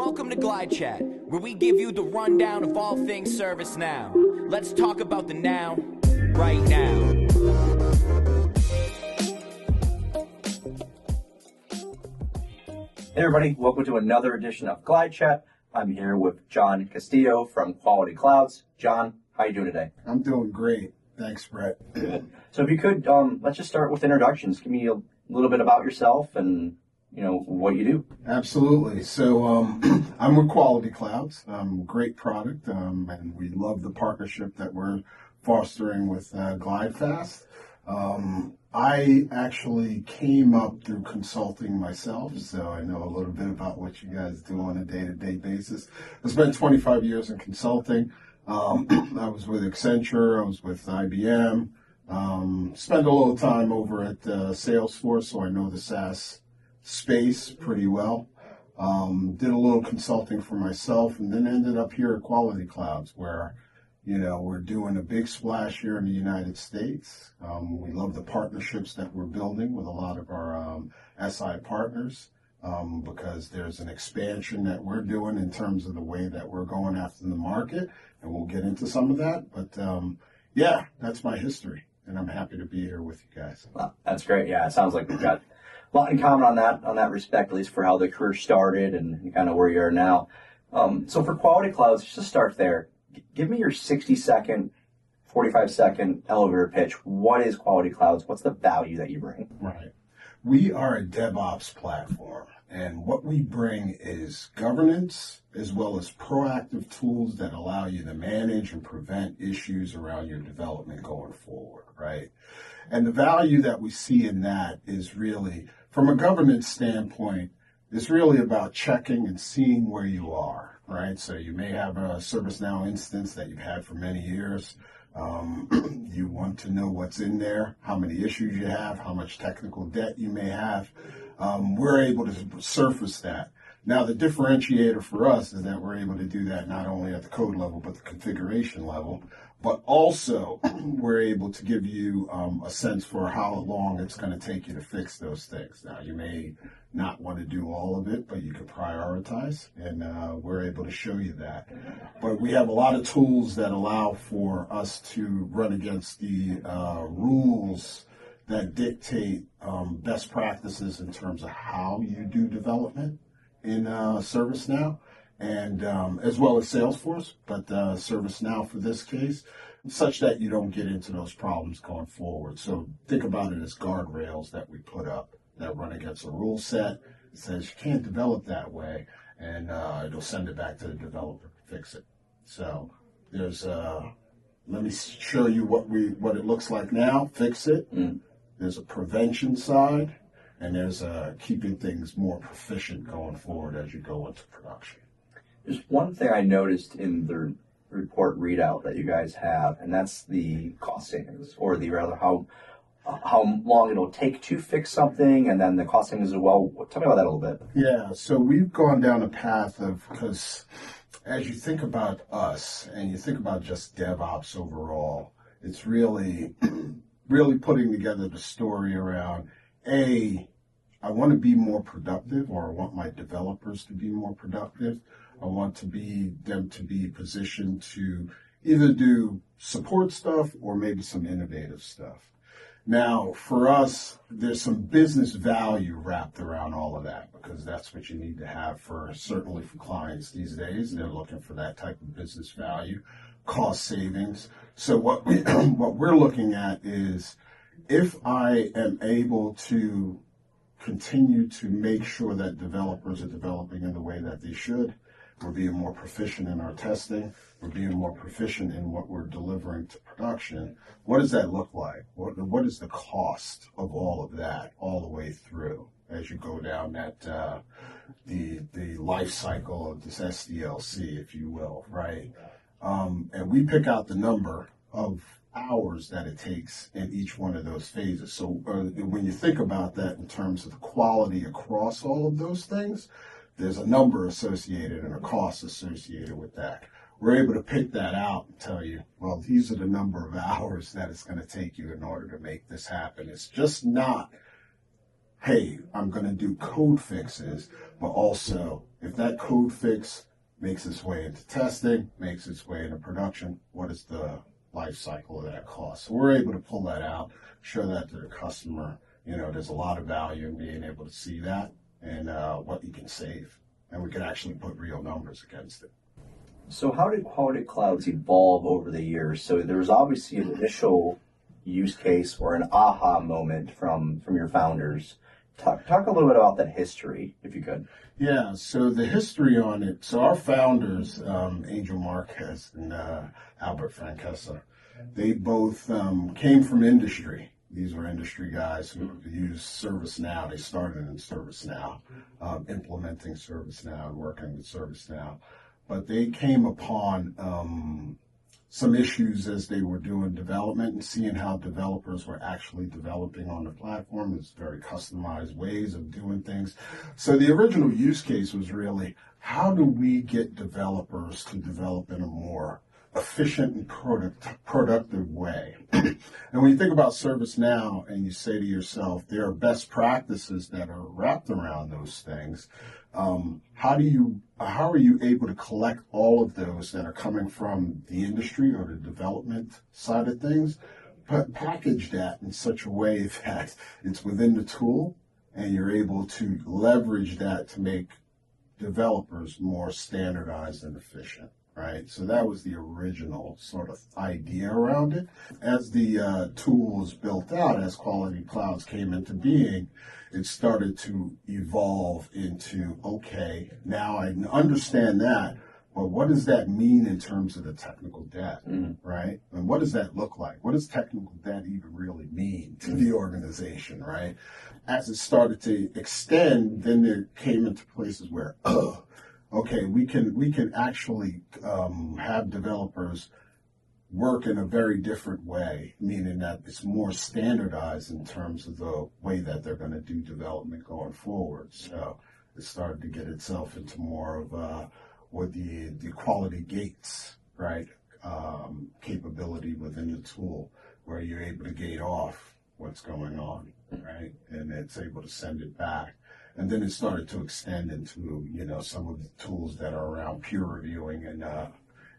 Welcome to GlideChat, where we give you the rundown of all things ServiceNow. Let's talk about the now, right now. Hey everybody, welcome to another edition of GlideChat. I'm here with John Castillo from Quality Clouds. John, how are you doing today? I'm doing great. Thanks, Brett. Good. So if you could, let's just start with introductions. Give me a little bit about yourself and what you do. Absolutely. So I'm with Quality Clouds. Great product, and we love the partnership that we're fostering with GlideFast. I actually came up through consulting myself, so I know a little bit about what you guys do on a day-to-day basis. I spent 25 years in consulting. I was with Accenture, I was with IBM, spent a little time over at Salesforce, so I know the SaaS space pretty well. Did a little consulting for myself, and then ended up here at Quality Clouds, where we're doing a big splash here in the United States. We love the partnerships that we're building with a lot of our SI partners, because there's an expansion that we're doing in terms of the way that we're going after the market, and we'll get into some of that. But yeah, that's my history, and I'm happy to be here with you guys. Well, that's great. Yeah, it sounds like we've got a lot in common on that respect, at least for how the career started and kind of where you are now. So for Quality Clouds, just to start there, give me your 60-second, 45-second elevator pitch. What is Quality Clouds? What's the value that you bring? Right. We are a DevOps platform, and what we bring is governance as well as proactive tools that allow you to manage and prevent issues around your development going forward, right? And the value that we see in that is really, from a governance standpoint, it's really about checking and seeing where you are, right? So you may have a ServiceNow instance that you've had for many years. You want to know what's in there, how many issues you have, how much technical debt you may have. We're able to surface that. Now, the differentiator for us is that we're able to do that not only at the code level, but the configuration level, but also we're able to give you a sense for how long it's going to take you to fix those things. Now, you may not want to do all of it, but you can prioritize, and we're able to show you that. But we have a lot of tools that allow for us to run against the rules that dictate best practices in terms of how you do development in ServiceNow, and as well as Salesforce, but ServiceNow for this case, such that you don't get into those problems going forward. So think about it as guardrails that we put up that run against a rule set. It says you can't develop that way, and it'll send it back to the developer to fix it. So there's let me show you what it looks like now. Fix it. There's a prevention side, and there's keeping things more proficient going forward as you go into production. There's one thing I noticed in the report readout that you guys have, and that's the cost savings, or rather how long it'll take to fix something, and then the cost savings as well. Tell me about that a little bit. Yeah, so we've gone down a path of, because as you think about us and you think about just DevOps overall, it's really putting together the story around, I want to be more productive, or I want my developers to be more productive. I want them to be positioned to either do support stuff or maybe some innovative stuff. Now, for us, there's some business value wrapped around all of that, because that's what you need to have certainly for clients these days. They're looking for that type of business value, cost savings. So what we're looking at is, if I am able to continue to make sure that developers are developing in the way that they should, we're being more proficient in our testing, we're being more proficient in what we're delivering to production, what does that look like? What is the cost of all of that all the way through as you go down that the life cycle of this SDLC, if you will, right? And we pick out the number of hours that it takes in each one of those phases. So when you think about that in terms of the quality across all of those things, there's a number associated and a cost associated with that. We're able to pick that out and tell you, well, these are the number of hours that it's going to take you in order to make this happen. It's just not, hey, I'm going to do code fixes, but also If that code fix makes its way into testing, makes its way into production, what is the life cycle of that cost? So we're able to pull that out, show that to the customer. There's a lot of value in being able to see that and what you can save. And we can actually put real numbers against it. So how did quality clouds evolve over the years? So there was obviously an initial use case or an aha moment from your founders. Talk a little bit about that history, if you could. Yeah, so the history on it. So our founders, Angel Marquez and Albert Francesa, they both came from industry. These were industry guys who used ServiceNow. They started in ServiceNow, implementing ServiceNow and working with ServiceNow. But they came upon some issues as they were doing development and seeing how developers were actually developing on the platform. There's very customized ways of doing things. So the original use case was really, how do we get developers to develop in a more efficient and productive way? And when you think about ServiceNow and you say to yourself, there are best practices that are wrapped around those things, how are you able to collect all of those that are coming from the industry or the development side of things, but package that in such a way that it's within the tool and you're able to leverage that to make developers more standardized and efficient, right? So that was the original sort of idea around it. As the tool was built out, as Quality Clouds came into being, it started to evolve into, okay, now I understand that, but what does that mean in terms of the technical debt, right? And what does that look like? What does technical debt even really mean to the organization, right? As it started to extend, then there came into places where, okay, we can actually have developers work in a very different way, meaning that it's more standardized in terms of the way that they're going to do development going forward. So it started to get itself into more of what the quality gates, right, capability within the tool, where you're able to gate off what's going on, right, and it's able to send it back. And then it started to extend into, some of the tools that are around peer reviewing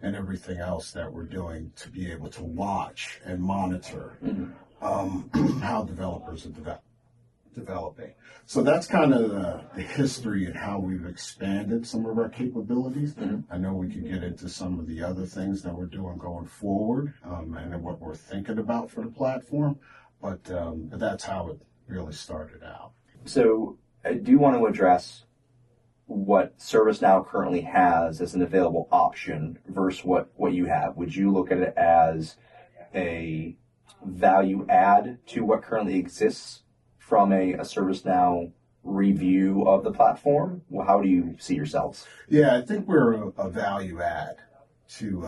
and everything else that we're doing to be able to watch and monitor how developers are developing. So that's kind of the history and how we've expanded some of our capabilities. I know we could get into some of the other things that we're doing going forward and what we're thinking about for the platform, but that's how it really started out. So I do want to address what ServiceNow currently has as an available option versus what you have. Would you look at it as a value add to what currently exists from a ServiceNow review of the platform? Well, how do you see yourselves? Yeah, I think we're a value add to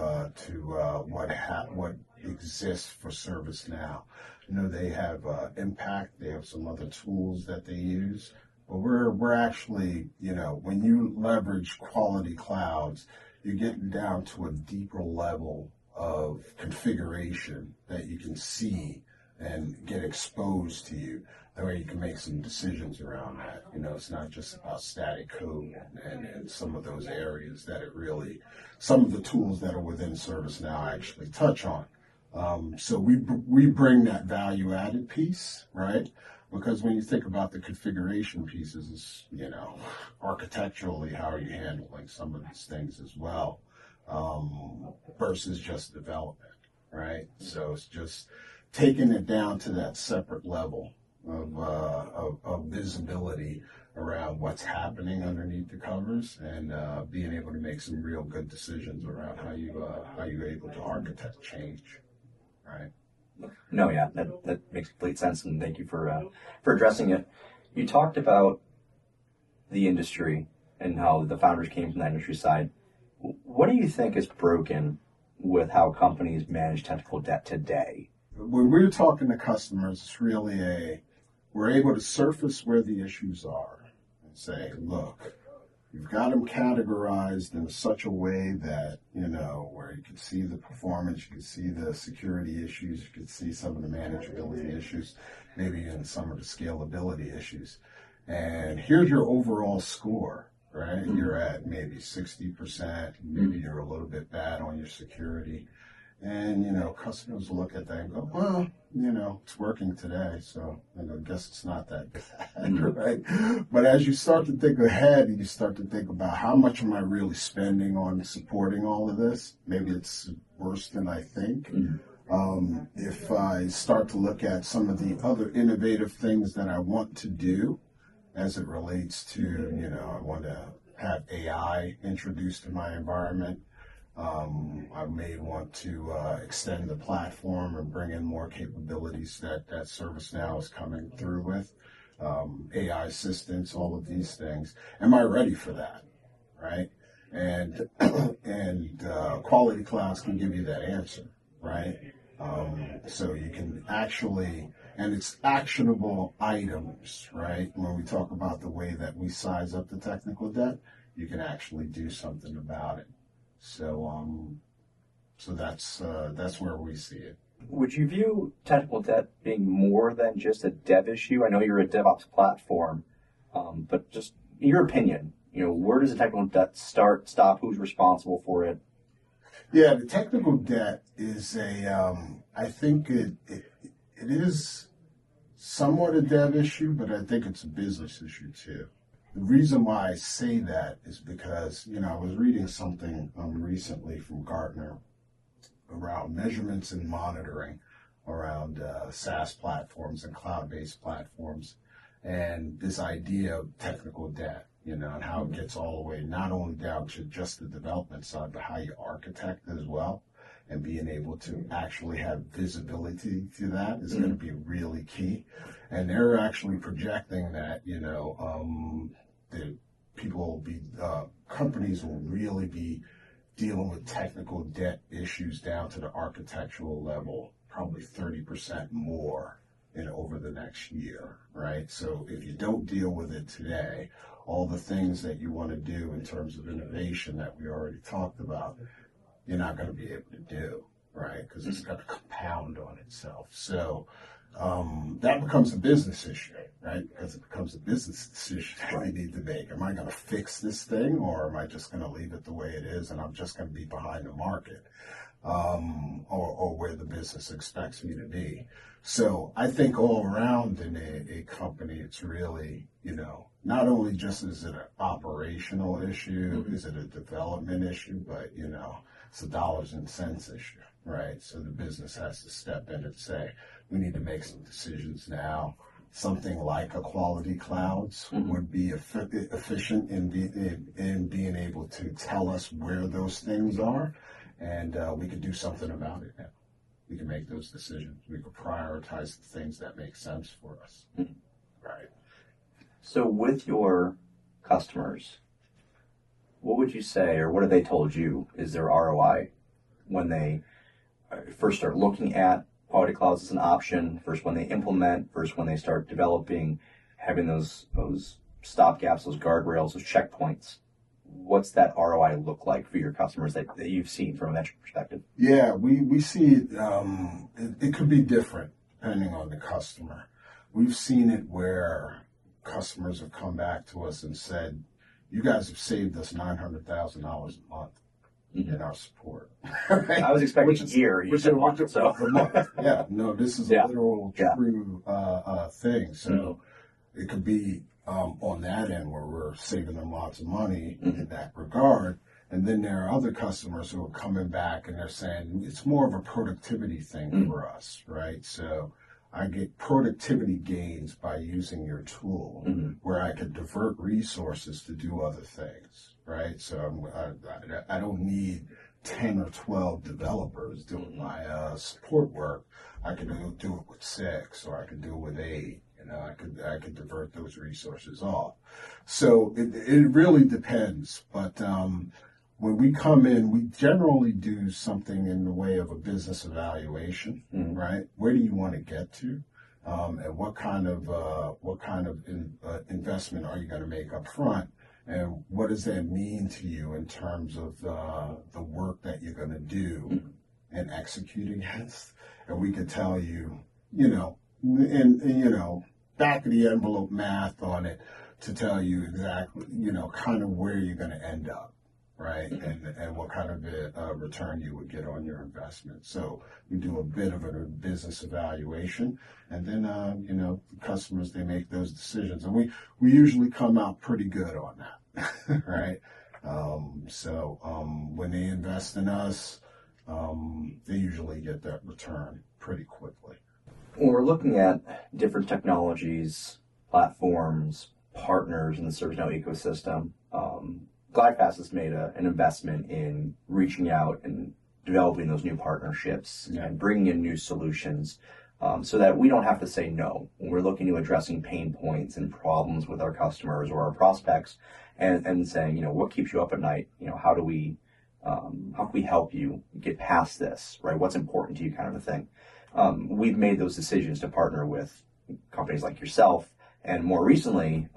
what exists for ServiceNow. They have Impact. They have some other tools that they use. But we're actually, when you leverage Quality Clouds, you're getting down to a deeper level of configuration that you can see and get exposed to you. That way you can make some decisions around that. It's not just about static code and some of those areas that some of the tools that are within ServiceNow actually touch on. So we bring that value added piece, right? Because when you think about the configuration pieces, architecturally, how are you handling some of these things as well, versus just development, right? So it's just taking it down to that separate level of visibility around what's happening underneath the covers and being able to make some real good decisions around how you're able to architect change, right? No, yeah, that makes complete sense, and thank you for addressing it. You talked about the industry and how the founders came from the industry side. What do you think is broken with how companies manage technical debt today? When we're talking to customers, it's really we're able to surface where the issues are and say, look, you've got them categorized in such a way that, where you can see the performance, you can see the security issues, you can see some of the manageability issues, maybe even some of the scalability issues. And here's your overall score. right? You're at maybe 60%, maybe you're a little bit bad on your security. And, customers look at that and go, well, it's working today, so I guess it's not that bad, right? But as you start to think ahead and you start to think about how much am I really spending on supporting all of this, maybe it's worse than I think. If I start to look at some of the other innovative things that I want to do as it relates to, I want to have AI introduced to my environment. I may want to extend the platform and bring in more capabilities that ServiceNow is coming through with, AI assistance, all of these things. Am I ready for that, right? And Quality Clouds can give you that answer, right? So you can actually, and it's actionable items, right? When we talk about the way that we size up the technical debt, you can actually do something about it. So that's where we see it. Would you view technical debt being more than just a dev issue? I know you're a DevOps platform, but just in your opinion, where does the technical debt start, stop? Who's responsible for it? Yeah, the technical debt is I think it is somewhat a dev issue, but I think it's a business issue too. The reason why I say that is because, I was reading something recently from Gartner around measurements and monitoring around SaaS platforms and cloud-based platforms, and this idea of technical debt, and how it gets all the way not only down to just the development side, but how you architect as well, and being able to actually have visibility to that is going to be really key. And they're actually projecting that, that people will be, companies will really be dealing with technical debt issues down to the architectural level, probably 30% more over the next year, right? So if you don't deal with it today, all the things that you want to do in terms of innovation that we already talked about, you're not going to be able to do, right? Because it's going to compound on itself. So that becomes a business issue, right? Because it becomes a business decision that you need to make. Am I going to fix this thing, or am I just going to leave it the way it is and I'm just going to be behind the market, or where the business expects me to be? So I think all around in a company, it's really, not only just is it an operational issue, is it a development issue, but, it's a dollars and cents issue, right? So the business has to step in and say, we need to make some decisions now. Something like a Quality Clouds would be efficient in being able to tell us where those things are, and we could do something about it now. We can make those decisions. We could prioritize the things that make sense for us, right? So with your customers, what would you say, or what have they told you is their ROI when they first start looking at Quality Clouds as an option, first when they implement, first when they start developing, having those stopgaps, those guardrails, those checkpoints? What's that ROI look like for your customers that you've seen from a metric perspective? Yeah, we see it could be different depending on the customer. We've seen it where customers have come back to us and said, you guys have saved us $900,000 a month in our support. Right? I was expecting a year. You said month, so. Yeah, no, this is a literal true thing. So it could be on that end where we're saving them lots of money in that regard. And then there are other customers who are coming back and they're saying it's more of a productivity thing for us, right? So I get productivity gains by using your tool where I could divert resources to do other things, right? So I don't need 10 or 12 developers doing my support work. I could do it with 6, or I could do it with 8. I could divert those resources off. So it really depends. But when we come in, we generally do something in the way of a business evaluation, right? Where do you want to get to? And what kind of investment are you going to make up front? And what does that mean to you in terms of the work that you're going to do and execute against? And we could tell you, back of the envelope math on it, to tell you exactly, kind of where you're going to end up, right? And what kind of a return you would get on your investment. So we do a bit of a business evaluation, and then, customers, they make those decisions. And we usually come out pretty good on that, right? When they invest in us, they usually get that return pretty quickly. When we're looking at different technologies, platforms, partners in the ServiceNow ecosystem, GlideFast has made an investment in reaching out and developing those new partnerships and bringing in new solutions so that we don't have to say no when we're looking to addressing pain points and problems with our customers or our prospects and saying, what keeps you up at night? How can we help you get past this, right? What's important to you, kind of a thing. We've made those decisions to partner with companies like yourself, and more recently,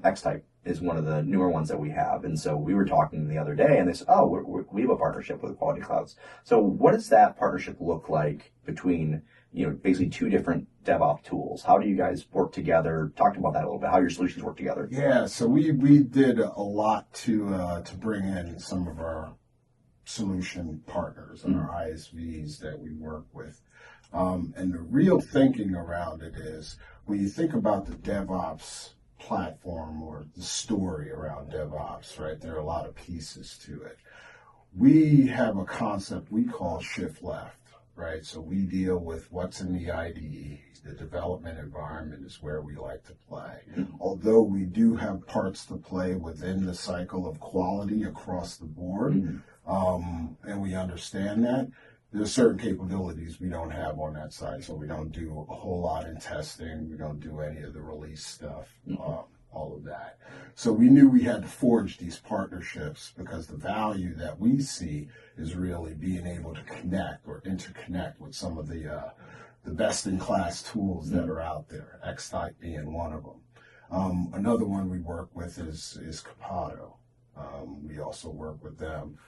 X-Type is one of the newer ones that we have. And so we were talking the other day, and they said, we have a partnership with Quality Clouds. So what does that partnership look like between, basically two different DevOps tools? How do you guys work together? Talk about that a little bit, how your solutions work together. Yeah, so we did a lot to bring in some of our solution partners and our ISVs that we work with. And the real thinking around it is, when you think about the DevOps platform or the story around DevOps, right, there are a lot of pieces to it. We have a concept we call shift left, right? So we deal with what's in the IDE. The development environment is where we like to play. Although we do have parts to play within the cycle of quality across the board, and we understand that, there's certain capabilities we don't have on that side. So we don't do a whole lot in testing. We don't do any of the release stuff, all of that. So we knew we had to forge these partnerships because the value that we see is really being able to connect or interconnect with some of the best-in-class tools that are out there, X-Type being one of them. Another one we work with is Capado. We also work with them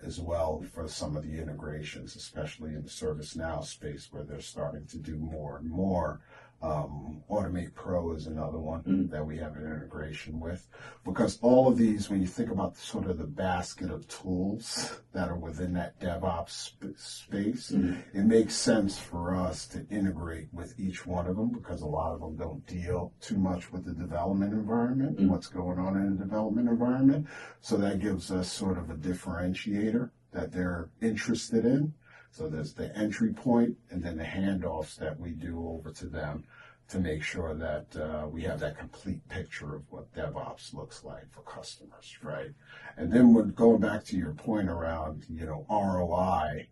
as well for some of the integrations, especially in the ServiceNow space, where they're starting to do more and more. Automate Pro is another one that we have an integration with, because all of these, when you think about sort of the basket of tools that are within that DevOps space, it makes sense for us to integrate with each one of them, because a lot of them don't deal too much with the development environment and what's going on in the development environment. So that gives us sort of a differentiator that they're interested in. So there's the entry point and then the handoffs that we do over to them to make sure that we have that complete picture of what DevOps looks like for customers, right? And then when going back to your point around, ROI,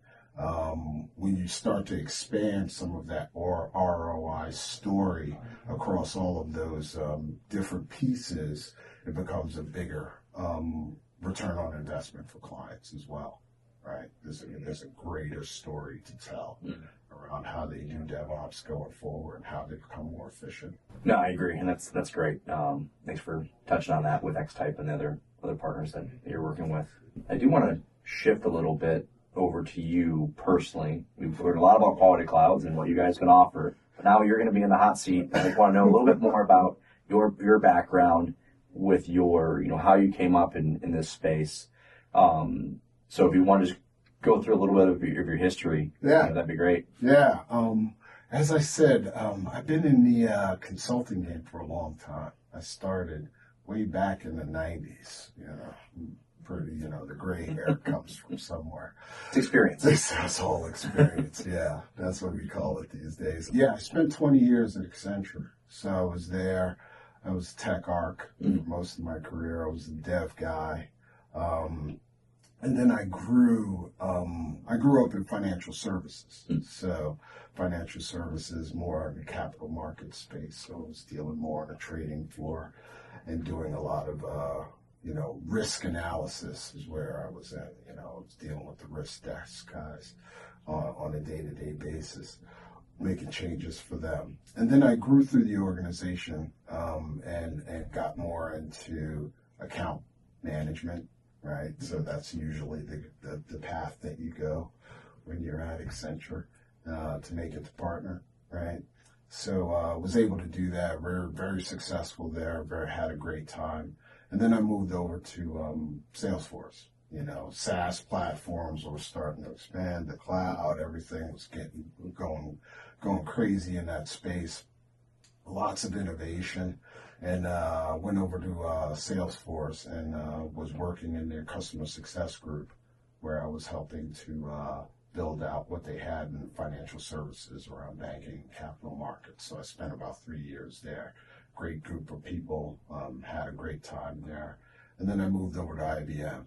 when you start to expand some of that ROI story across all of those different pieces, it becomes a bigger return on investment for clients as well. Right, there's a greater story to tell around how they do DevOps going forward and how they become more efficient. No, I agree, and that's great. Thanks for touching on that with X-Type and the other partners that you're working with. I do want to shift a little bit over to you personally. We've learned a lot about Quality Clouds and what you guys can offer, but now you're going to be in the hot seat. I just want to know a little bit more about your background with your, how you came up in this space. So if you want to just go through a little bit of your history, that'd be great. Yeah. As I said, I've been in the consulting game for a long time. I started way back in the 90s, the gray hair comes from somewhere. It's experience. That's all experience, yeah. That's what we call it these days. Yeah, I spent 20 years at Accenture. So I was there. I was tech arc for most of my career. I was a dev guy. And then I grew up in financial services. So financial services, more in the capital market space. So I was dealing more on the trading floor and doing a lot of, risk analysis is where I was at. I was dealing with the risk desk guys on a day-to-day basis, making changes for them. And then I grew through the organization and got more into account management. Right, so that's usually the path that you go when you're at Accenture to make it to partner, right? So was able to do that. Very, very successful there. Had a great time. And then I moved over to Salesforce. SaaS platforms were starting to expand. The cloud, everything was going crazy in that space. Lots of innovation. And went over to Salesforce and was working in their customer success group, where I was helping to build out what they had in financial services around banking and capital markets. So I spent about 3 years there. Great group of people, had a great time there. And then I moved over to IBM,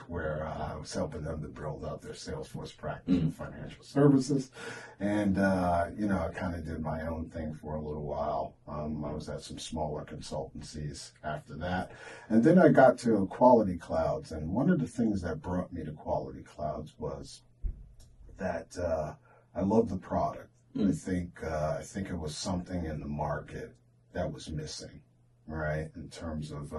where I was helping them to build out their Salesforce practice in financial services. And, I kind of did my own thing for a little while. I was at some smaller consultancies after that. And then I got to Quality Clouds. And one of the things that brought me to Quality Clouds was that I love the product. I think it was something in the market that was missing, right? In terms of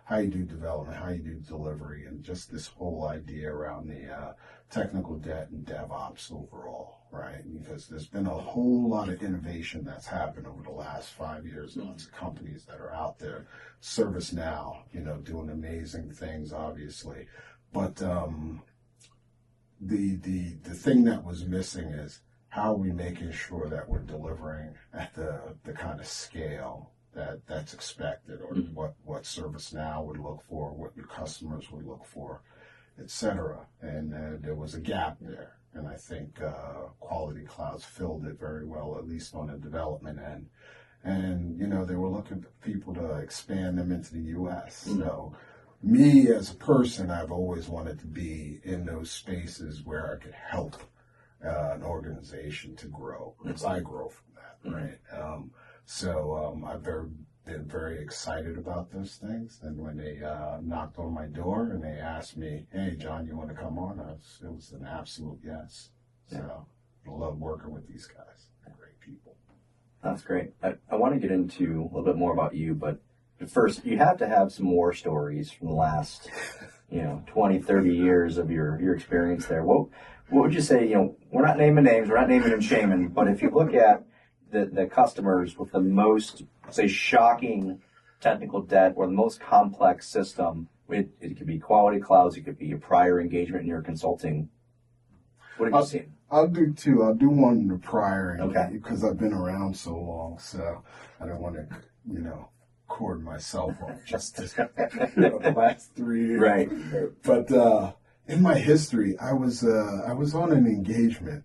how you do development, how you do delivery, and just this whole idea around the technical debt and DevOps overall, right? Because there's been a whole lot of innovation that's happened over the last 5 years. Lots of companies that are out there. ServiceNow, doing amazing things, obviously. But the thing that was missing is, how are we making sure that we're delivering at the kind of scale that's expected, or what ServiceNow would look for, what your customers would look for, et cetera. And there was a gap there. And I think Quality Clouds filled it very well, at least on the development end. And, they were looking for people to expand them into the U.S. So me as a person, I've always wanted to be in those spaces where I could help an organization to grow, because I grow from that, right? I've been very excited about those things. And when they knocked on my door and they asked me, "Hey, John, you want to come on?" It was an absolute yes. So I love working with these guys. They're great people. That's great. I want to get into a little bit more about you, but first, you have to have some war stories from the last, 20, 30 years of your experience there. What would you say, we're not naming names, we're not naming and shaming, but if you look at the customers with the most, say, shocking technical debt or the most complex system, it could be Quality Clouds, it could be your prior engagement in your consulting. What have you seen? I'll do two. I'll do one in the prior, okay, because I've been around so long, so I don't want to, cord myself off just the last 3 years. Right. But in my history, I was on an engagement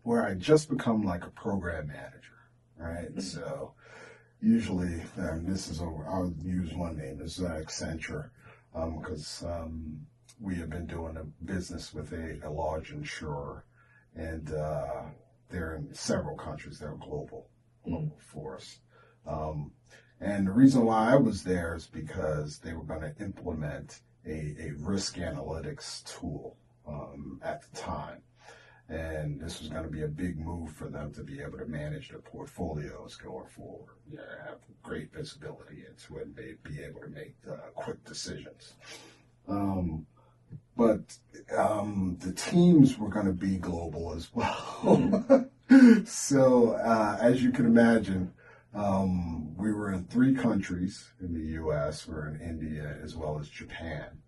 where I just become like a program manager, right? Mm-hmm. So usually, I'll use one name, this is Accenture, because we have been doing a business with a large insurer, and they're in several countries. They're global for us. And the reason why I was there is because they were going to implement a risk analytics tool at the time. And this was going to be a big move for them to be able to manage their portfolios going forward. Have great visibility into it and be able to make quick decisions. But the teams were going to be global as well. So as you can imagine, we were in 3 countries in the U.S. We're in India as well as Japan.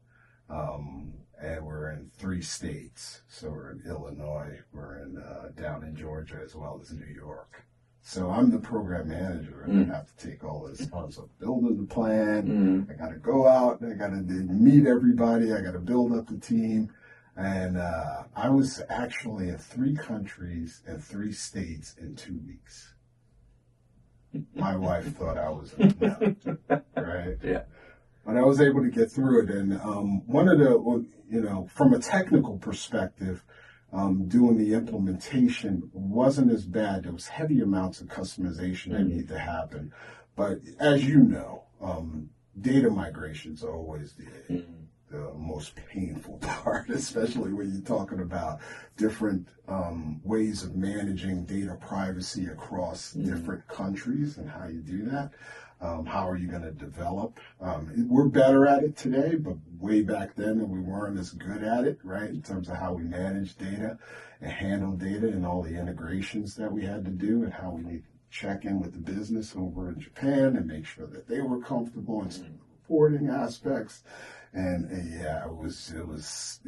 And we're in 3 states. So we're in Illinois, we're in down in Georgia as well as New York. So I'm the program manager, and I have to take all this tons of building the plan. I got to go out, I got to meet everybody, I got to build up the team. And I was actually in 3 countries and 3 states in 2 weeks. My wife thought I was a nut, right? Yeah. But I was able to get through it. And one of the, from a technical perspective, doing the implementation wasn't as bad. There was heavy amounts of customization that need to happen. But as you know, data migrations are always the most painful part, especially when you're talking about different ways of managing data privacy across different countries and how you do that. How are you going to develop? We're better at it today, but way back then we weren't as good at it, right, in terms of how we manage data and handle data and all the integrations that we had to do and how we check in with the business over in Japan and make sure that they were comfortable in some of the reporting aspects. And it was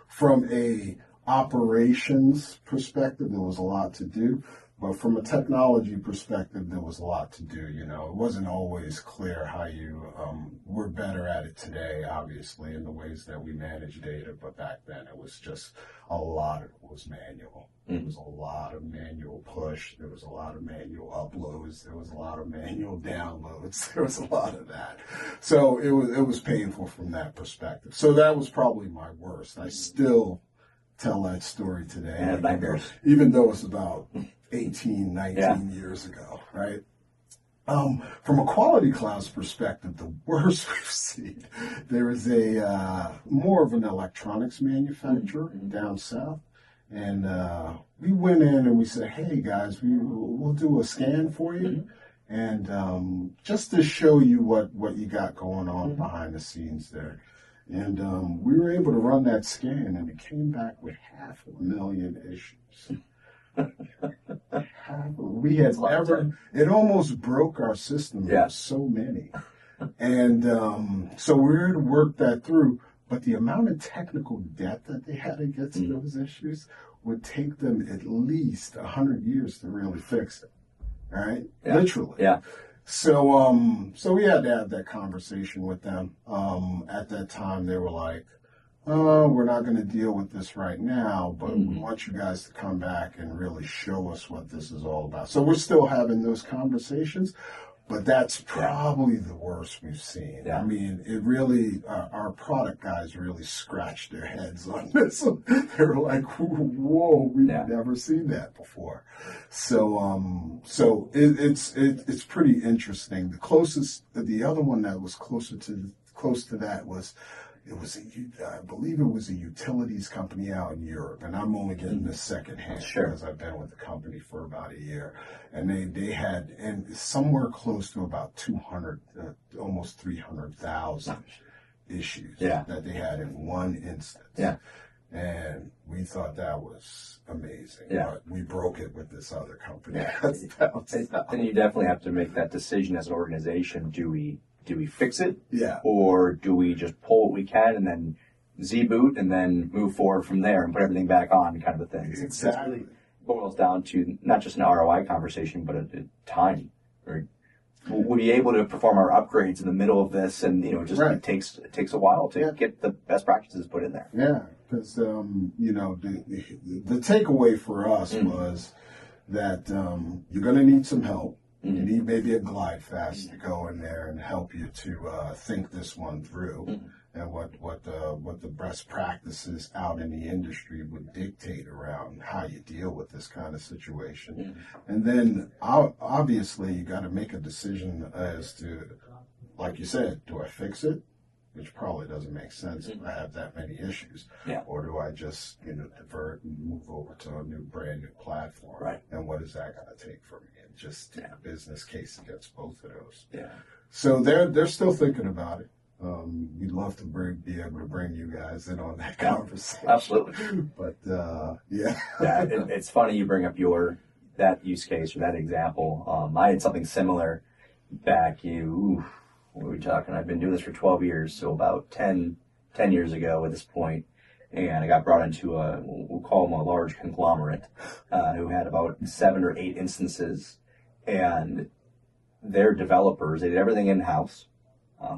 from a operations perspective, there was a lot to do. But from a technology perspective, there was a lot to do. You know, it wasn't always clear how you, we're better at it today, obviously, in the ways that we manage data. But back then, it was just a lot of it was manual. There was a lot of manual push. There was a lot of manual uploads. There was a lot of manual downloads. There was a lot of that. So it was painful from that perspective. So that was probably my worst. I still tell that story today, even though it's about 18, 19 years ago, right? From a quality cloud's perspective, the worst we've seen, there is a more of an electronics manufacturer down south, and we went in and we said, hey guys, we'll do a scan for you, and just to show you what you got going on behind the scenes there. And we were able to run that scan, and it came back with 500,000 issues. We had it almost broke our system. There were so many. And so we were to work that through. But the amount of technical debt that they had to get to those issues would take them at least 100 years to really fix it. All right? Yeah. Literally. Yeah. So so we had to have that conversation with them. At that time, they were like, we're not going to deal with this right now, but we want you guys to come back and really show us what this is all about. So we're still having those conversations, but that's probably the worst we've seen. I mean, it really, our product guys really scratched their heads on this. They were like, whoa, we've never seen that before. So, it's pretty interesting. The other one that was close to that was, I believe it was a utilities company out in Europe, and I'm only getting this secondhand because I've been with the company for about a year, and they had somewhere close to about 200, almost 300,000 issues that they had in one instance. Yeah. And we thought that was amazing. Yeah. But we broke it with this other company. And you definitely have to make that decision as an organization. Do we fix it? Yeah. Or do we just pull what we can and then Z-boot and then move forward from there and put everything back on kind of a thing? Exactly. It really boils down to not just an ROI conversation, but a time. Right? We'll be able to perform our upgrades in the middle of this, and it takes a while to get the best practices put in there. Yeah, because the takeaway for us was that you're going to need some help. You need maybe a GlideFast to go in there and help you to think this one through, and what the best practices out in the industry would dictate around how you deal with this kind of situation. And then obviously you got to make a decision as to, like you said, do I fix it? Which probably doesn't make sense if I have that many issues. Yeah. Or do I just divert and move over to a brand new platform? Right. And what is that going to take from me? And just a business case against both of those. Yeah. So they're still thinking about it. We'd love to be able to bring you guys in on that conversation. Absolutely. But it's funny you bring up that use case or that example. I had something similar back. What are we talking? I've been doing this for 12 years, so about 10 years ago at this point, and I got brought into we'll call them a large conglomerate, who had about 7 or 8 instances, and their developers, they did everything in-house,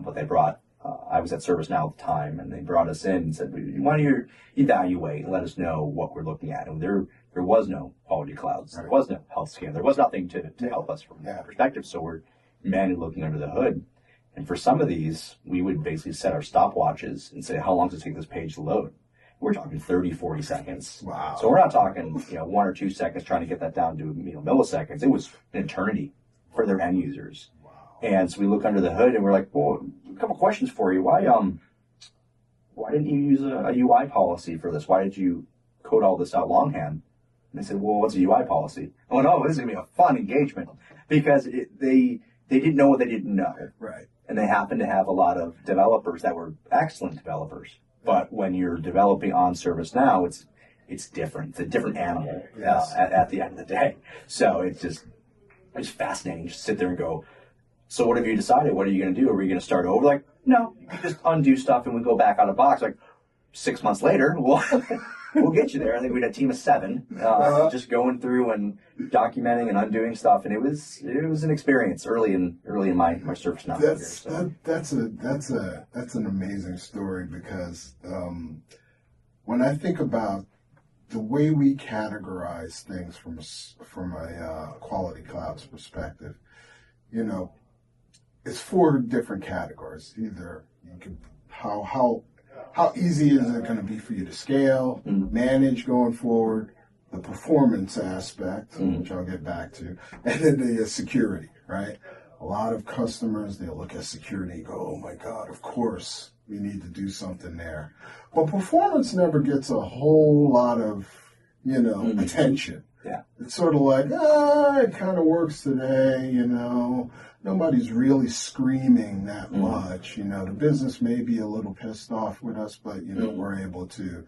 but they brought, I was at ServiceNow at the time, and they brought us in and said, why don't you evaluate and let us know what we're looking at? And there was no quality clouds, there was no health scan, there was nothing to help us from that perspective, so we're manually looking under the hood. And for some of these, we would basically set our stopwatches and say, how long does it take this page to load? We're talking 30, 40 seconds. Wow. So we're not talking 1 or 2 seconds trying to get that down to milliseconds. It was an eternity for their end users. Wow. And so we look under the hood and we're like, well, a couple questions for you. Why didn't you use a UI policy for this? Why did you code all this out longhand? And they said, well, what's a UI policy? Oh, no, this is going to be a fun engagement because they didn't know what they didn't know. Right. And they happened to have a lot of developers that were excellent developers. But when you're developing on ServiceNow, it's different. It's a different animal at the end of the day. So it's just It's fascinating. Just sit there and go, so what have you decided? What are you going to do? Are we going to start over? Like, no, you just undo stuff and we go back out of the box. Like 6 months later, we'll get you there. I think we had a team of 7 just going through and documenting and undoing stuff, and it was an experience early in my ServiceNow career. So. That's an amazing story, because when I think about the way we categorize things from a quality clouds perspective, it's 4 different categories. Either you can how easy is it going to be for you to scale, manage going forward, the performance aspect, which I'll get back to, and then the security, right? A lot of customers, they'll look at security and go, oh my God, of course, we need to do something there. But performance never gets a whole lot of, attention. Yeah. It's sort of like, it kind of works today, Nobody's really screaming that much. The business may be a little pissed off with us, but, we're able to,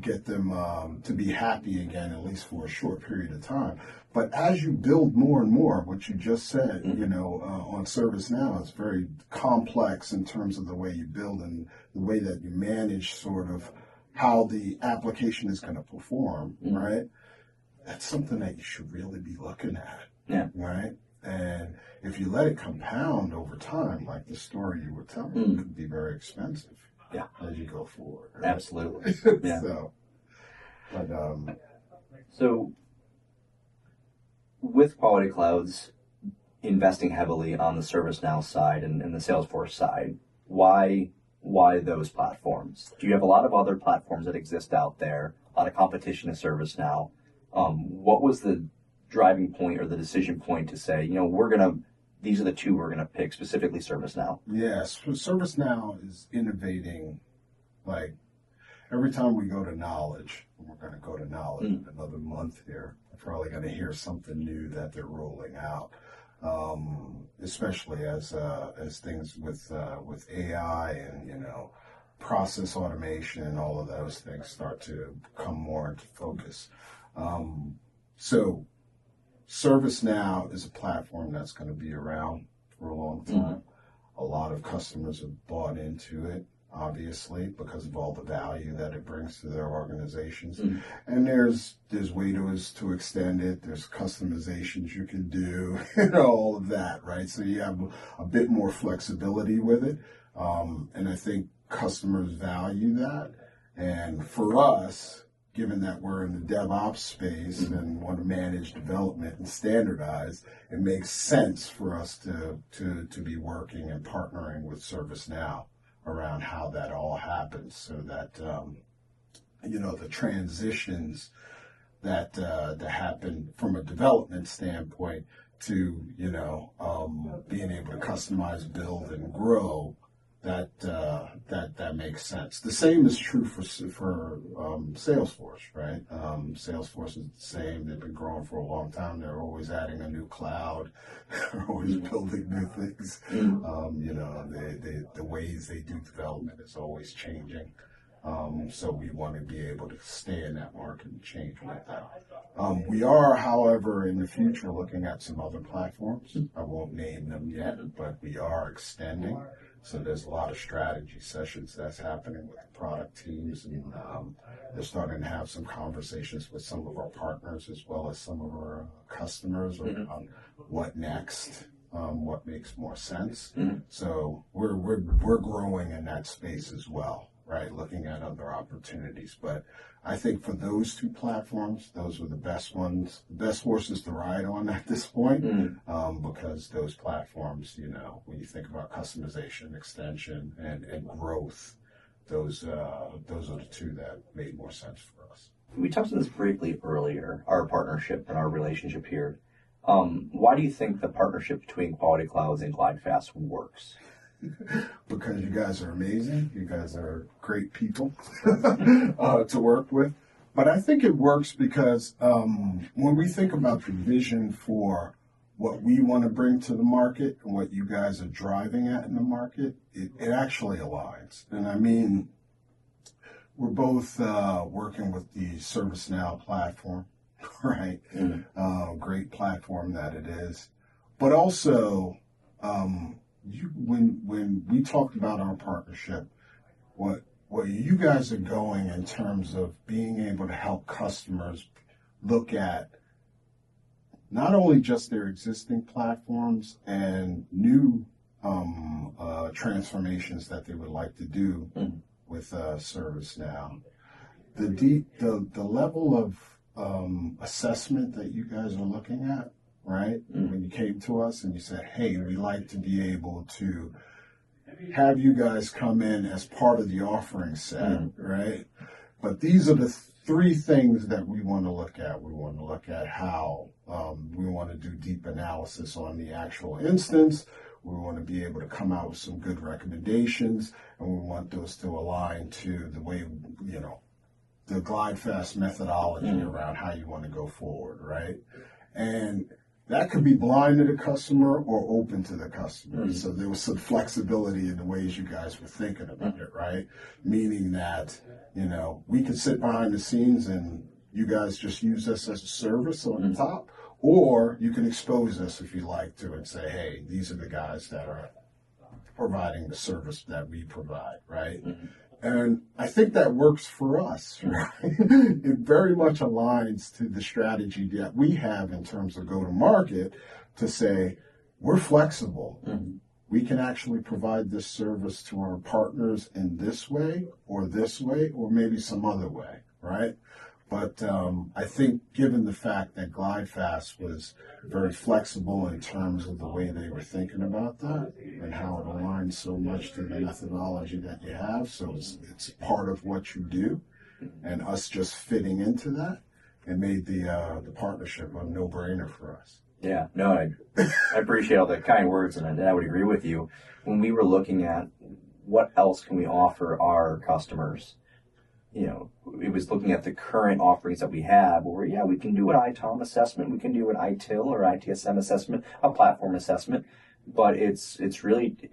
get them to be happy again, at least for a short period of time. But as you build more and more, what you just said, on ServiceNow, it's very complex in terms of the way you build and the way that you manage sort of how the application is going to perform, right? That's something that you should really be looking at, right? And if you let it compound over time, like the story you were telling, it could be very expensive as you go forward. Right? Absolutely. Yeah. So with Quality Clouds investing heavily on the ServiceNow side and the Salesforce side, why those platforms? Do you have a lot of other platforms that exist out there, a lot of competition to ServiceNow? What was the driving point or the decision point to say, these are the 2 we're going to pick, specifically ServiceNow? Yes, ServiceNow is innovating. Like every time we go to Knowledge, and we're going to go to Knowledge in another month here, we're probably going to hear something new that they're rolling out. Especially as things with AI and process automation and all of those things start to come more into focus. So ServiceNow is a platform that's going to be around for a long time. A lot of customers have bought into it, obviously, because of all the value that it brings to their organizations. And there's ways to extend it. There's customizations you can do, all of that, right? So you have a bit more flexibility with it. And I think customers value that. And for us, given that we're in the DevOps space and want to manage development and standardize, it makes sense for us to be working and partnering with ServiceNow around how that all happens, so that the transitions that happen from a development standpoint to being able to customize, build, and grow, that makes sense. The same is true for Salesforce, right? Salesforce is the same. They've been growing for a long time. They're always adding a new cloud. They're always building new things. The ways they do development is always changing. So we want to be able to stay in that market and change with that. We are, however, in the future looking at some other platforms. I won't name them yet, but we are extending. So there's a lot of strategy sessions that's happening with the product teams, and they're starting to have some conversations with some of our partners as well as some of our customers around what next, what makes more sense. So we're growing in that space as well, right? Looking at other opportunities. But I think for those 2 platforms, those are the best ones, the best horses to ride on at this point, because those platforms, when you think about customization, extension, and growth, those are the 2 that made more sense for us. We touched on this briefly earlier, our partnership and our relationship here. Why do you think the partnership between Quality Clouds and GlideFast works? Because you guys are amazing. You guys are great people to work with. But I think it works because when we think about the vision for what we want to bring to the market and what you guys are driving at in the market, it actually aligns. And I mean, we're both working with the ServiceNow platform. right? Great platform that it is. But also, when we talked about our partnership, what you guys are going in terms of being able to help customers look at not only just their existing platforms and new transformations that they would like to do with ServiceNow. The level of assessment that you guys are looking at, right? When you came to us and you said, hey, we'd like to be able to have you guys come in as part of the offering set, right? But these are the three things that we want to look at. We want to look at how we want to do deep analysis on the actual instance. We want to be able to come out with some good recommendations, and we want those to align to the way, the GlideFast methodology around how you want to go forward, right? And that could be blind to the customer or open to the customer. So there was some flexibility in the ways you guys were thinking about it, right? Meaning that, we could sit behind the scenes and you guys just use us as a service on the top, or you can expose us if you like to and say, hey, these are the guys that are providing the service that we provide, right? And I think that works for us, right? It very much aligns to the strategy that we have in terms of go-to-market to say, we're flexible. We can actually provide this service to our partners in this way, or maybe some other way, right? But I think given the fact that GlideFast was very flexible in terms of the way they were thinking about that and how it aligns so much to the methodology that you have, so it's part of what you do, and us just fitting into that, it made the partnership a no-brainer for us. Yeah, no, I appreciate all the kind words, and I would agree with you. When we were looking at what else can we offer our customers, it was looking at the current offerings that we have where, we can do an ITOM assessment, we can do an ITIL or ITSM assessment, a platform assessment, but it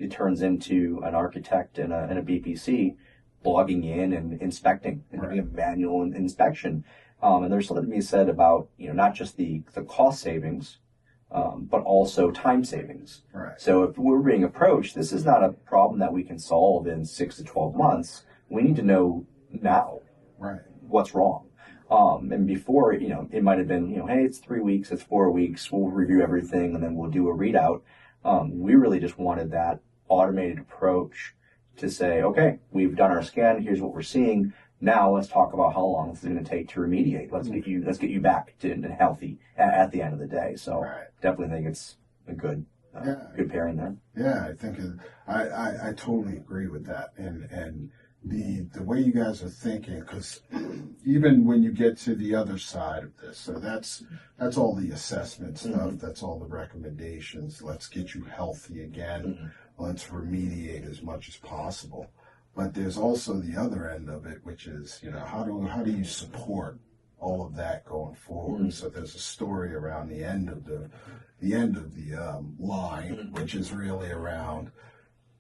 turns into an architect and a BPC logging in and inspecting and doing a manual inspection. And there's something to be said about, not just the cost savings, but also time savings. Right. So if we're being approached, this is not a problem that we can solve in 6 to 12 months. We need to know now what's wrong. And before, it might have been, hey, it's 3 weeks, it's 4 weeks, we'll review everything and then we'll do a readout. We really just wanted that automated approach to say, okay, we've done our scan, here's what we're seeing. Now let's talk about how long this is going to take to remediate. Let's get you back to healthy at the end of the day. So definitely think it's a good pairing there. Yeah, I think I totally agree with that. And the way you guys are thinking, because even when you get to the other side of this, so that's all the assessment stuff, that's all the recommendations. Let's get you healthy again. Let's remediate as much as possible. But there's also the other end of it, which is, how do you support all of that going forward? So there's a story around the end of the line, which is really around,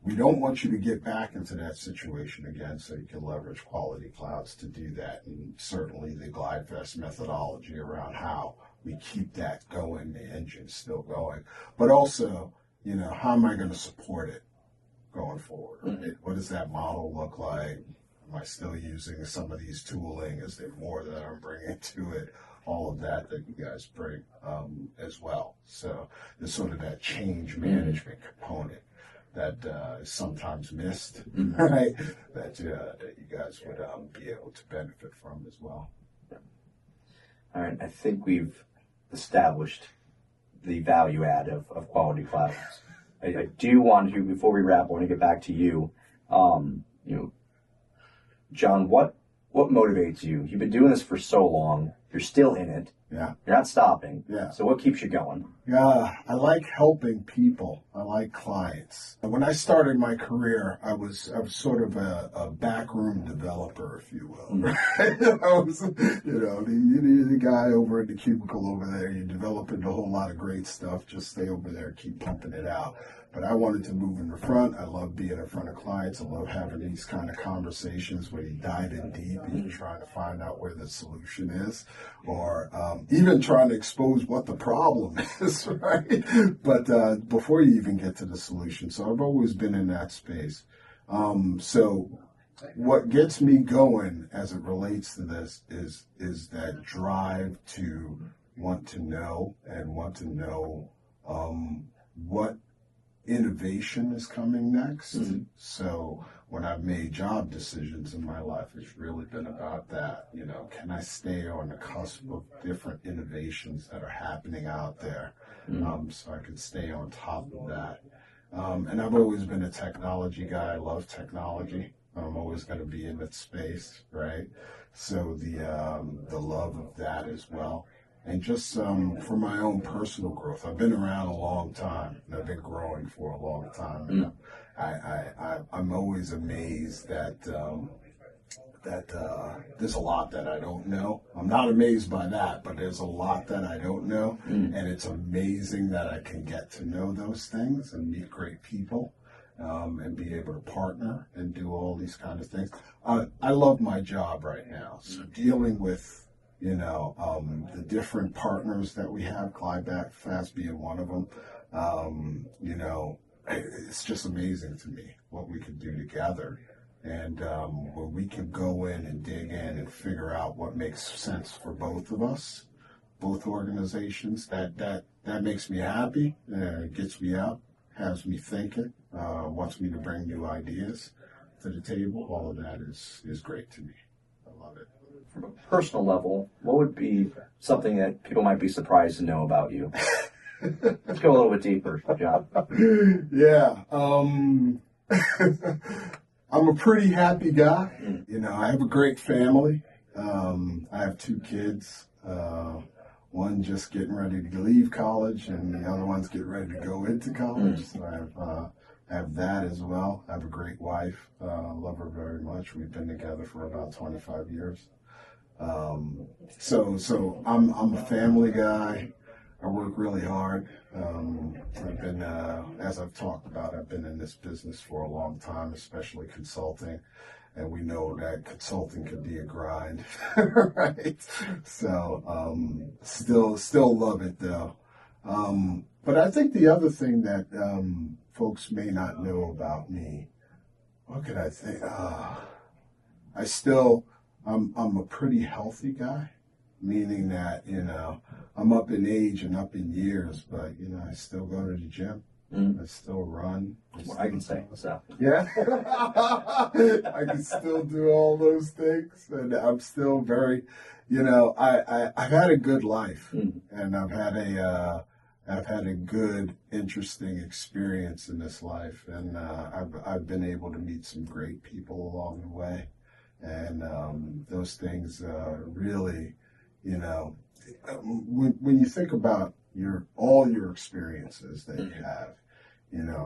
we don't want you to get back into that situation again, so you can leverage Quality Clouds to do that. And certainly the GlideFast methodology around how we keep that going, the engine's still going. But also, how am I going to support it going forward? Right? What does that model look like? Am I still using some of these tooling? Is there more that I'm bringing to it? All of that you guys bring as well. So there's sort of that change management component that is sometimes missed, right? That you guys would be able to benefit from as well. All right, I think we've established the value add of Quality Clouds. I do want to, before we wrap, I want to get back to you. John, what motivates you? You've been doing this for so long. You're still in it. Yeah. You're not stopping. Yeah. So what keeps you going? Yeah, I like helping people. I like clients. When I started my career, I was sort of a backroom developer, if you will. Right? I was, the guy over in the cubicle over there. You're developing a whole lot of great stuff. Just stay over there, keep pumping it out. But I wanted to move in the front. I love being in front of clients. I love having these kind of conversations where you dive in deep and you're trying to find out where the solution is, or even trying to expose what the problem is, right? But before you even get to the solution. So I've always been in that space. So what gets me going as it relates to this is that drive to want to know what innovation is coming next. Mm-hmm. So when I've made job decisions in my life, it's really been about that. You know, can I stay on the cusp of different innovations that are happening out there, so I can stay on top of that. And I've always been a technology guy. I love technology. I'm always going to be in that space, right? So the love of that as well. And just for my own personal growth, I've been around a long time, and I've been growing for a long time. And I'm always amazed that there's a lot that I don't know. I'm not amazed by that, but there's a lot that I don't know, and it's amazing that I can get to know those things and meet great people, and be able to partner and do all these kind of things. I love my job right now, so dealing with the different partners that we have, GlideFast being one of them, it's just amazing to me what we can do together. And when we can go in and dig in and figure out what makes sense for both of us, both organizations, that makes me happy, gets me up, has me thinking, wants me to bring new ideas to the table. All of that is great to me. I love it. From a personal level, what would be something that people might be surprised to know about you? Let's go a little bit deeper, John. Yeah. I'm a pretty happy guy. I have a great family. I have 2 kids. One just getting ready to leave college, and the other one's getting ready to go into college. So I have that as well. I have a great wife. Love her very much. We've been together for about 25 years. So I'm a family guy. I work really hard. I've been, as I've talked about, I've been in this business for a long time, especially consulting. And we know that consulting can be a grind, right? So, still love it though. But I think the other thing that, folks may not know about me, what could I think? I'm a pretty healthy guy, meaning that, I'm up in age and up in years, but, I still go to the gym. I still run. I can say what's up. Yeah. I can still do all those things. And I'm still very, I've had a good life, and I've had a good, interesting experience in this life. And I've been able to meet some great people along the way. And those things really, when you think about all your experiences that you have,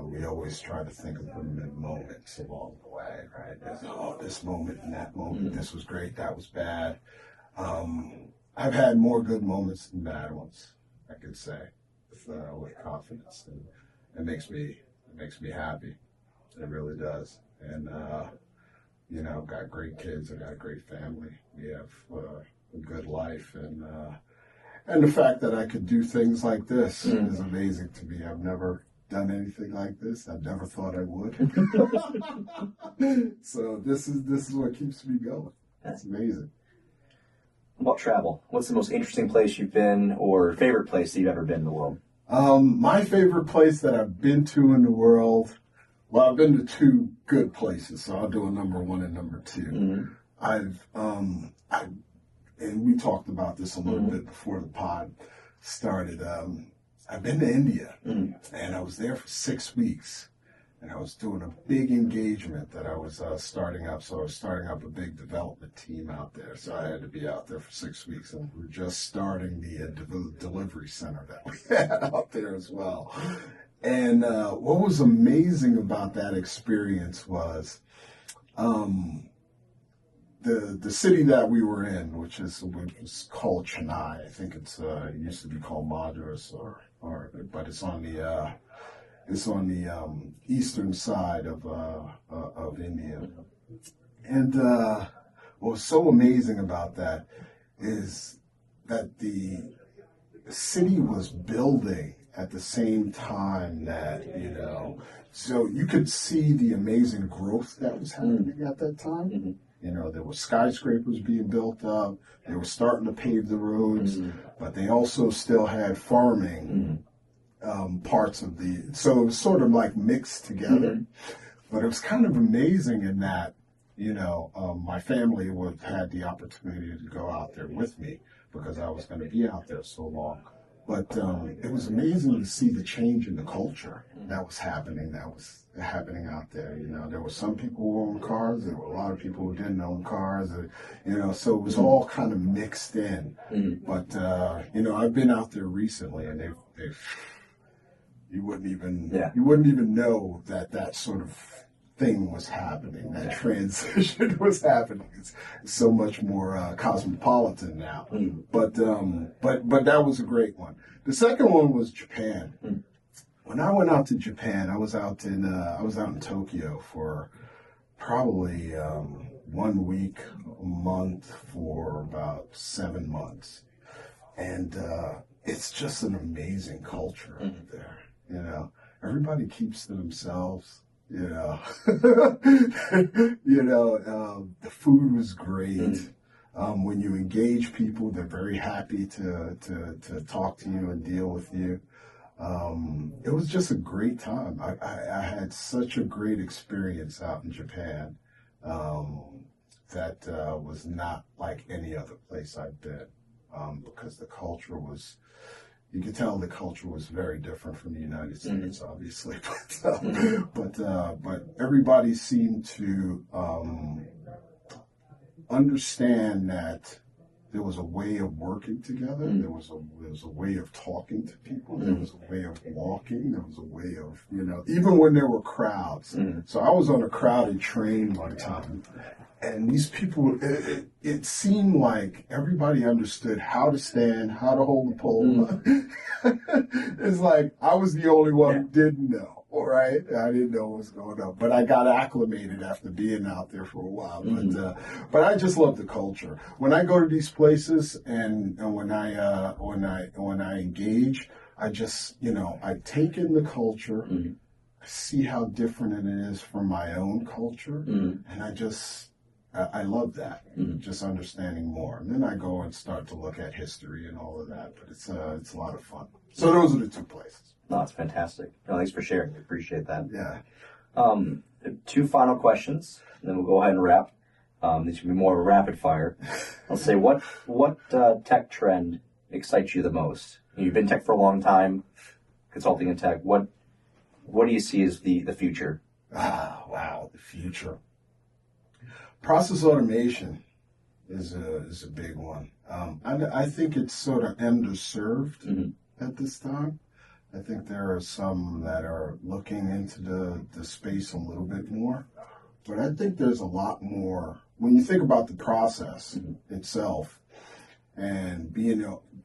we always try to think of them in moments along the way, right? This moment and that moment, this was great, that was bad. I've had more good moments than bad ones, I could say, with confidence, and it makes me happy. It really does. And I've got great kids, I've got a great family. We have a good life, and the fact that I could do things like this is amazing to me. I've never done anything like this. I never thought I would. So this is what keeps me going. That's amazing. What about travel? What's the most interesting place you've been, or favorite place that you've ever been in the world? My favorite place that I've been to in the world, well, I've been to 2 good places, so I'll do a number 1 and number 2. And we talked about this a little bit before the pod started. I've been to India, and I was there for 6 weeks, and I was doing a big engagement that I was starting up. So I was starting up a big development team out there. So I had to be out there for 6 weeks, and we were just starting the delivery center that we had out there as well. And what was amazing about that experience was the city that we were in, which was called Chennai. I think it used to be called Madras, but it's on It's on the eastern side of India. And what's so amazing about that is that the city was building at the same time that, so you could see the amazing growth that was happening at that time. There were skyscrapers being built up. They were starting to pave the roads, but they also still had farming parts of so it was sort of like mixed together. But it was kind of amazing in that, my family had the opportunity to go out there with me because I was going to be out there so long. But it was amazing to see the change in the culture that was happening out there. There were some people who owned cars. There were a lot of people who didn't own cars. So it was all kind of mixed in. But, I've been out there recently, and you wouldn't even know that sort of thing was happening. That transition was happening. It's so much more cosmopolitan now. But that was a great one. The second one was Japan. When I went out to Japan, I was out in Tokyo for probably 1 week, a month, for about 7 months, and it's just an amazing culture out there. Everybody keeps to themselves. The food was great. When you engage people, they're very happy to talk to you and deal with you. It was just a great time. I had such a great experience out in Japan that was not like any other place I've been, because the culture was, you could tell the culture was very different from the United States, obviously, but everybody seemed to understand that there was a way of working together. There was a way of talking to people. There was a way of walking. There was a way of, even when there were crowds. So I was on a crowded train one time, and these people, it seemed like everybody understood how to stand, how to hold the pole. It's like I was the only one who didn't know. All right, I didn't know what was going on, but I got acclimated after being out there for a while. But I just love the culture. When I go to these places and when I engage, I just I take in the culture, see how different it is from my own culture, and I love that, just understanding more. And then I go and start to look at history and all of that. But it's a lot of fun. So those are the 2 places. No, that's fantastic. No, thanks for sharing. I appreciate that. Yeah. 2 final questions, and then we'll go ahead and wrap. These will be more of a rapid fire. I'll say, what tech trend excites you the most? You've been in tech for a long time, consulting in tech. What do you see as the future? Wow, the future. Process automation is a big one. I think it's sort of underserved at this time. I think there are some that are looking into the space a little bit more, but I think there's a lot more. When you think about the process itself and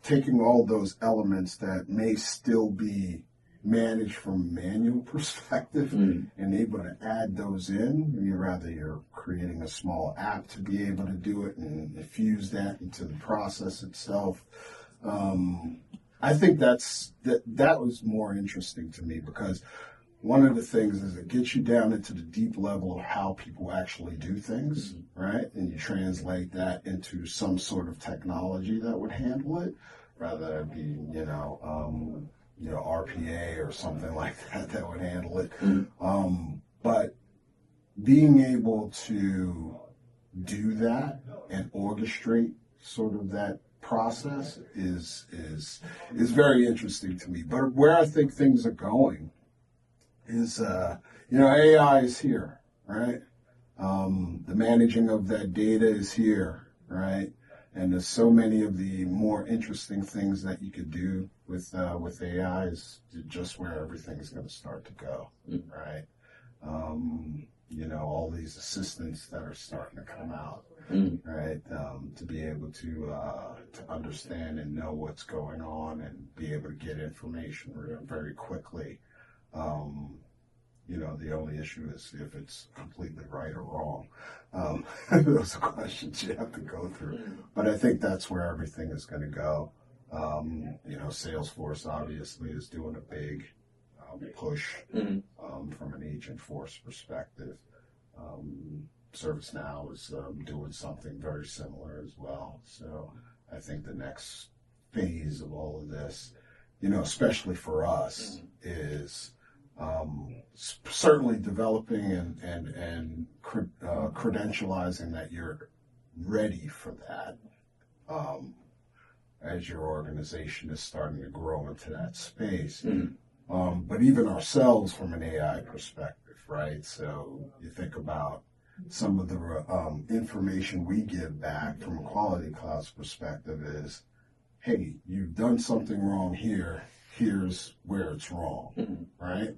taking all those elements that may still be managed from a manual perspective and able to add those in, you're creating a small app to be able to do it and infuse that into the process itself. I think that was more interesting to me, because one of the things is it gets you down into the deep level of how people actually do things, right? And you translate that into some sort of technology that would handle it, rather than be, RPA or something like that would handle it. But being able to do that and orchestrate sort of that process is very interesting to me. But where I think things are going is, AI is here, right? The managing of that data is here, right? And there's so many of the more interesting things that you could do with AI is just where everything's going to start to go, right? All these assistants that are starting to come out, right? To be able to understand and know what's going on and be able to get information very quickly. The only issue is if it's completely right or wrong. Those are questions you have to go through. But I think that's where everything is going to go. Salesforce obviously is doing a big push from an agent force perspective. ServiceNow is doing something very similar as well. So I think the next phase of all of this, especially for us, is certainly developing and credentializing that you're ready for that as your organization is starting to grow into that space. But even ourselves from an AI perspective, right? So you think about some of the information we give back from a quality cloud's perspective is, hey, you've done something wrong here. Here's where it's wrong, right?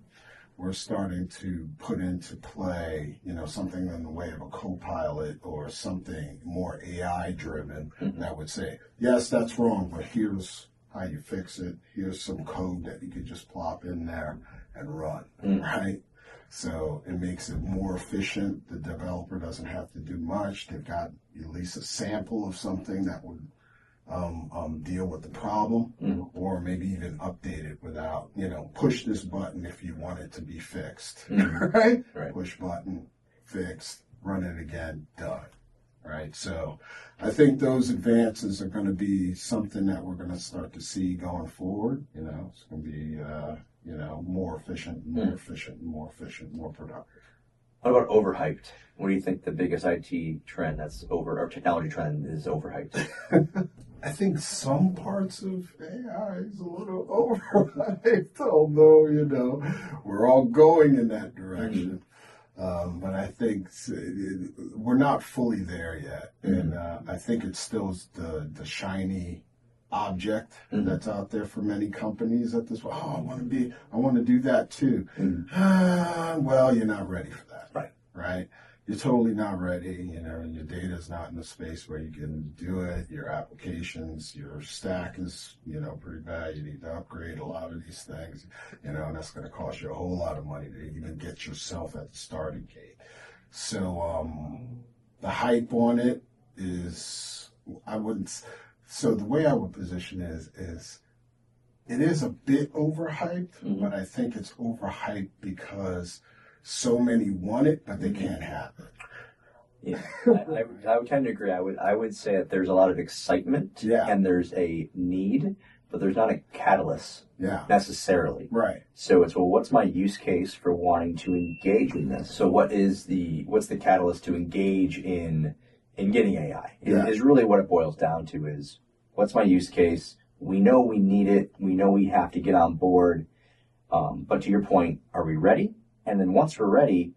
We're starting to put into play, something in the way of a co-pilot or something more AI-driven that would say, yes, that's wrong, but here's how you fix it. Here's some code that you could just plop in there and run, right? So it makes it more efficient. The developer doesn't have to do much. They've got at least a sample of something that would deal with the problem, or maybe even update it without, push this button if you want it to be fixed, right? Push button, fixed, run it again, done, right? So I think those advances are going to be something that we're going to start to see going forward. It's going to be, more efficient, more efficient, more efficient, more productive. What about overhyped? What do you think the biggest IT trend or technology trend is overhyped? I think some parts of AI is a little overhyped, although, we're all going in that direction. But I think we're not fully there yet. And I think it's still the shiny object that's out there for many companies at this point. I want to do that too. Well, you're not ready for that. Right? You're totally not ready, and your data is not in the space where you can do it. Your applications, your stack is, pretty bad. You need to upgrade a lot of these things, and that's going to cost you a whole lot of money to even get yourself at the starting gate. So the hype on it is, so the way I would position is it is a bit overhyped, but I think it's overhyped because so many want it, but they can't have it. Yeah, I would tend to agree. I would say that there's a lot of excitement and there's a need, but there's not a catalyst necessarily. Right. So it's, what's my use case for wanting to engage in this? So what's the catalyst to engage in getting AI? Is really what it boils down to is, what's my use case? We know we need it. We know we have to get on board. But to your point, are we ready? And then once we're ready,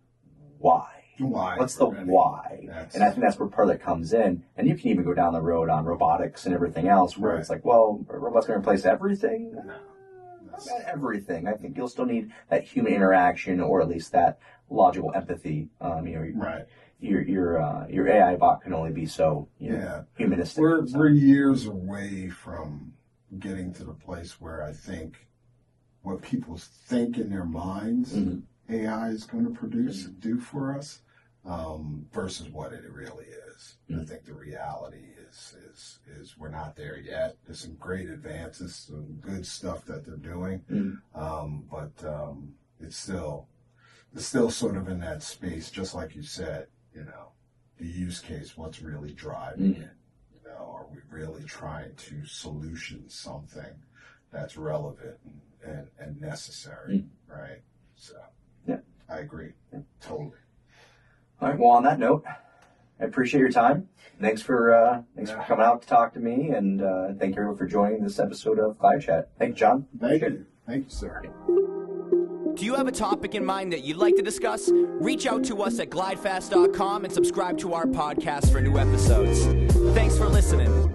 why? What's the why? And I think that's where part of that comes in. And you can even go down the road on robotics and everything else where it's like, well, are robots going to replace everything? No, not everything. I think you'll still need that human interaction, or at least that logical empathy. Your AI bot can only be so humanistic. We're years away from getting to the place where I think what people think in their minds AI is going to do for us versus what it really is. I think the reality is we're not there yet. There's some great advances, some good stuff that they're doing, but it's still sort of in that space, just like you said, the use case, what's really driving it? Are we really trying to solution something that's relevant and necessary, right? So, I agree, totally. All right. Well, on that note, I appreciate your time. Thanks for coming out to talk to me, and thank you everyone for joining this episode of GlideChat. Thank you, John. Thank you, sir. Do you have a topic in mind that you'd like to discuss? Reach out to us at glidefast.com and subscribe to our podcast for new episodes. Thanks for listening.